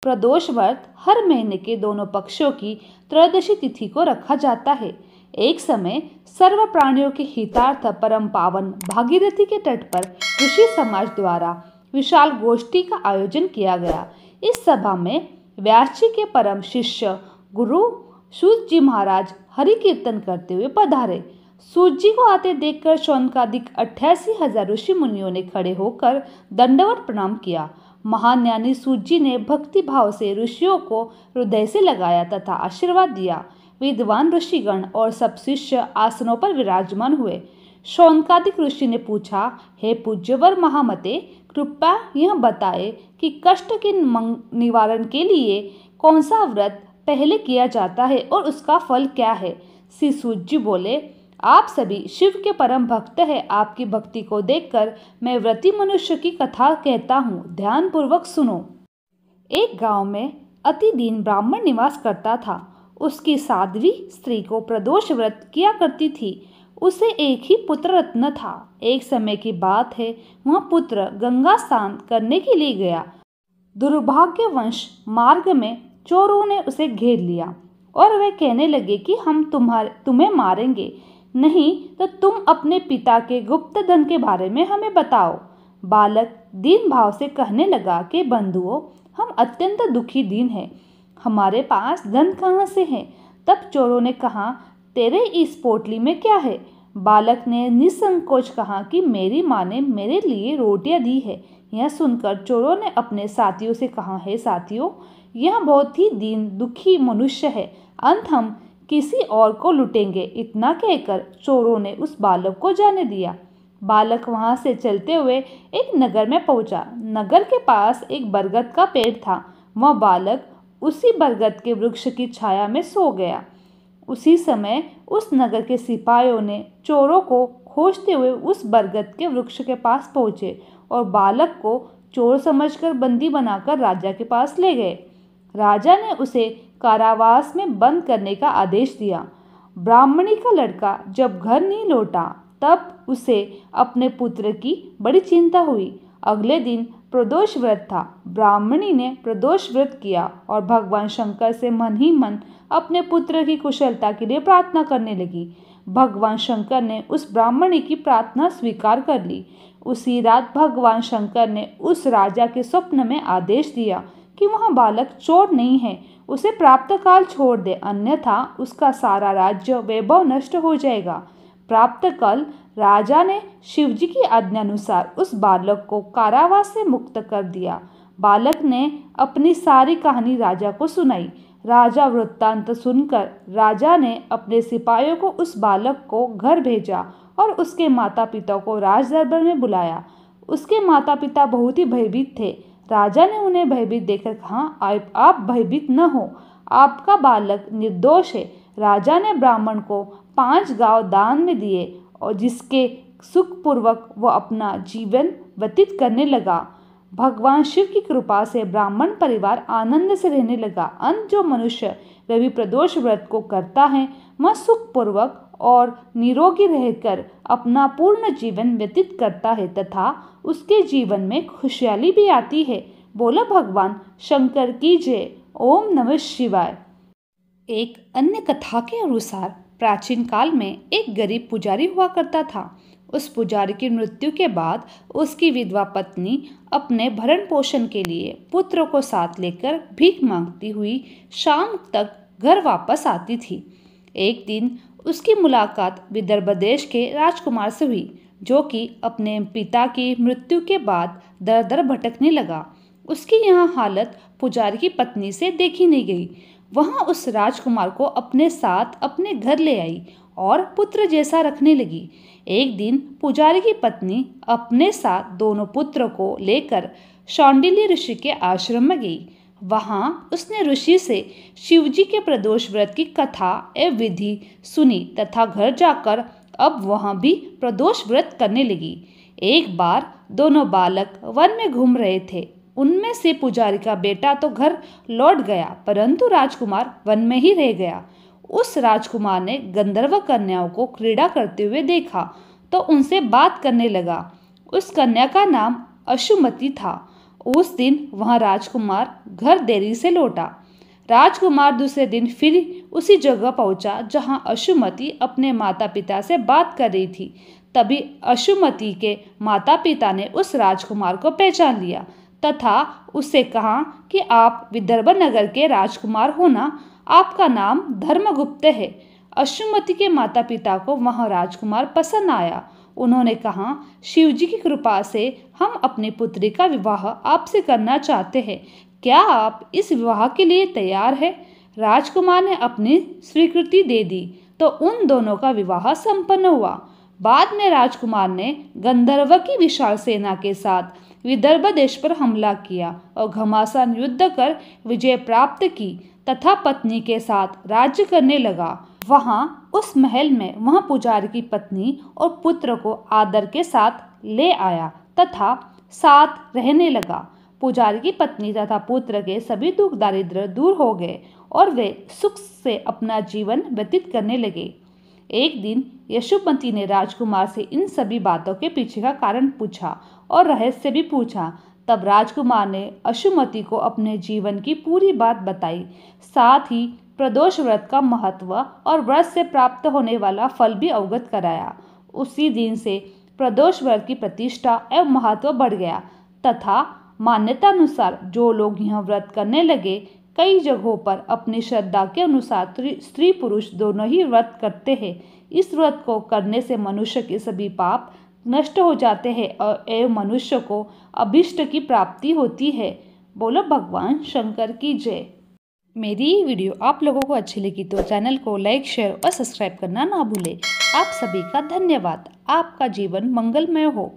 प्रदोष व्रत हर महीने के दोनों पक्षों की त्रयोदशी तिथि को रखा जाता है। एक समय सर्व प्राणियों के हितार्थ परम पावन भागीरथी के तट पर ऋषि समाज द्वारा विशाल गोष्ठी का आयोजन किया गया। इस सभा में व्यास जी के परम शिष्य गुरु सूत जी महाराज हरि कीर्तन करते हुए पधारे। सूत जी को आते देखकर शौनकादिक 88,000 ऋषि मुनियों ने खड़े होकर दंडवत प्रणाम किया। महान ज्ञानी सूत जी ने भक्ति भाव से ऋषियों को हृदय से लगाया तथा आशीर्वाद दिया। विद्वान ऋषिगण और सब शिष्य आसनों पर विराजमान हुए। शौनकादिक ऋषि ने पूछा, हे पूज्यवर महामते, कृपया यह बताए कि कष्ट के निवारण के लिए कौन सा व्रत पहले किया जाता है और उसका फल क्या है। श्री सूत जी बोले, आप सभी शिव के परम भक्त हैं। आपकी भक्ति को देखकर मैं व्रती मनुष्य की कथा कहता हूँ, ध्यान पूर्वक सुनो। एक गांव में अति दीन ब्राह्मण निवास करता था। उसकी साध्वी स्त्री को प्रदोष व्रत किया करती थी। उसे एक ही पुत्र रत्न था। एक समय की बात है, वह पुत्र गंगा स्नान करने के लिए गया। दुर्भाग्यवश मार्ग में चोरों ने उसे घेर लिया और वे कहने लगे कि हम तुम्हें मारेंगे, नहीं तो तुम अपने पिता के गुप्त धन के बारे में हमें बताओ। बालक दीन भाव से कहने लगा कि बंधुओं, हम अत्यंत दुखी दीन हैं, हमारे पास धन कहाँ से है। तब चोरों ने कहा, तेरे इस पोटली में क्या है। बालक ने निसंकोच कहा कि मेरी माँ ने मेरे लिए रोटियां दी है। यह सुनकर चोरों ने अपने साथियों से कहा, हे साथियों, यह बहुत ही दीन दुखी मनुष्य है, अंत हम किसी और को लूटेंगे। इतना कहकर चोरों ने उस बालक को जाने दिया। बालक वहां से चलते हुए एक नगर में पहुंचा। नगर के पास एक बरगद का पेड़ था। वह बालक उसी बरगद के वृक्ष की छाया में सो गया। उसी समय उस नगर के सिपाहियों ने चोरों को खोजते हुए उस बरगद के वृक्ष के पास पहुंचे और बालक को चोर समझकर बंदी बनाकर राजा के पास ले गए। राजा ने उसे कारावास में बंद करने का आदेश दिया। ब्राह्मणी का लड़का जब घर नहीं लौटा तब उसे अपने पुत्र की बड़ी चिंता हुई। अगले दिन प्रदोष व्रत था। ब्राह्मणी ने प्रदोष व्रत किया और भगवान शंकर से मन ही मन अपने पुत्र की कुशलता के लिए प्रार्थना करने लगी। भगवान शंकर ने उस ब्राह्मणी की प्रार्थना स्वीकार कर ली। उसी रात भगवान शंकर ने उस राजा के स्वप्न में आदेश दिया कि वह बालक चोर नहीं है, उसे प्राप्त काल छोड़ दे, अन्यथा उसका सारा राज्य वैभव नष्ट हो जाएगा। प्राप्त काल राजा ने शिवजी की आज्ञानुसार उस बालक को कारावास से मुक्त कर दिया। बालक ने अपनी सारी कहानी राजा को सुनाई। राजा वृत्तांत सुनकर राजा ने अपने सिपाहियों को उस बालक को घर भेजा और उसके माता पिता को राज दरबार में बुलाया। उसके माता पिता बहुत ही भयभीत थे। राजा ने उन्हें भयभीत देखकर कहा, आप भयभीत न हो, आपका बालक निर्दोष है। राजा ने ब्राह्मण को 5 गांव दान में दिए और जिसके सुखपूर्वक वो अपना जीवन व्यतीत करने लगा। भगवान शिव की कृपा से ब्राह्मण परिवार आनंद से रहने लगा। अंत जो मनुष्य रवि प्रदोष व्रत को करता है वह सुखपूर्वक और निरोगी रहकर अपना पूर्ण जीवन व्यतीत करता है तथा उसके जीवन में खुशहाली भी आती है। बोला भगवान शंकर की जय। ओम नमः शिवाय। एक अन्य कथा के अनुसार प्राचीन काल में एक गरीब पुजारी हुआ करता था। उस पुजारी की मृत्यु के बाद उसकी विधवा पत्नी अपने भरण पोषण के लिए पुत्र को साथ लेकर भीख मांगती हुई शाम तक घर वापस आती थी। एक दिन उसकी मुलाकात विदर्भ देश के राजकुमार से हुई, जो कि अपने पिता की मृत्यु के बाद दर दर भटकने लगा। उसकी यह हालत पुजारी की पत्नी से देखी नहीं गई। वह उस राजकुमार को अपने साथ अपने घर ले आई और पुत्र जैसा रखने लगी। एक दिन पुजारी की पत्नी अपने साथ दोनों पुत्र को लेकर शांडिल्य ऋषि के आश्रम में गई। वहां उसने ऋषि से शिवजी के प्रदोष व्रत की कथा एवं विधि सुनी तथा घर जाकर अब वह भी प्रदोष व्रत करने लगी। एक बार दोनों बालक वन में घूम रहे थे। उनमें से पुजारी का बेटा तो घर लौट गया, परंतु राजकुमार वन में ही रह गया। उस राजकुमार ने गंधर्व कन्याओं को क्रीड़ा करते हुए देखा तो उनसे बात करने लगा। उस कन्या का नाम अशुमति था उस दिन वह राजकुमार घर देरी से लौटा। राजकुमार दूसरे दिन फिर उसी जगह पहुंचा जहां अशुमति अपने माता पिता से बात कर रही थी। तभी अशुमति के माता पिता ने उस राजकुमार को पहचान लिया तथा उससे कहा कि आप विदर्भ नगर के राजकुमार हो ना, आपका नाम धर्मगुप्त है। अशुमति के माता पिता को वह राजकुमार पसंद आया। उन्होंने कहा, शिवजी की कृपा से हम अपनी पुत्री का विवाह आपसे करना चाहते हैं, क्या आप इस विवाह के लिए तैयार हैं? राजकुमार ने अपनी स्वीकृति दे दी तो उन दोनों का विवाह संपन्न हुआ। बाद में राजकुमार ने गंधर्व की विशाल सेना के साथ विदर्भ देश पर हमला किया और घमासान युद्ध कर विजय प्राप्त की तथा पत्नी के साथ राज्य करने लगा। वहां उस महल में वह पुजारी की पत्नी और पुत्र को आदर के साथ ले आया तथा साथ रहने लगा। पुजारी की पत्नी तथा पुत्र के सभी दुख दारिद्र्य दूर हो गए और वे सुख से अपना जीवन व्यतीत करने लगे। एक दिन यशोमती ने राजकुमार से इन सभी बातों के पीछे का कारण पूछा और रहस्य भी पूछा। तब राजकुमार ने अशुमति को अपने जीवन की पूरी बात बताई, साथ ही प्रदोष व्रत का महत्व और व्रत से प्राप्त होने वाला फल भी अवगत कराया। उसी दिन से प्रदोष व्रत की प्रतिष्ठा एवं महत्व बढ़ गया तथा मान्यता अनुसार जो लोग यह व्रत करने लगे, कई जगहों पर अपनी श्रद्धा के अनुसार स्त्री पुरुष दोनों ही व्रत करते हैं। इस व्रत को करने से मनुष्य के सभी पाप नष्ट हो जाते हैं और एवं मनुष्य को अभीष्ट की प्राप्ति होती है। बोलो भगवान शंकर की जय। मेरी ये वीडियो आप लोगों को अच्छी लगी तो चैनल को लाइक, शेयर और सब्सक्राइब करना ना भूलें। आप सभी का धन्यवाद। आपका जीवन मंगलमय हो।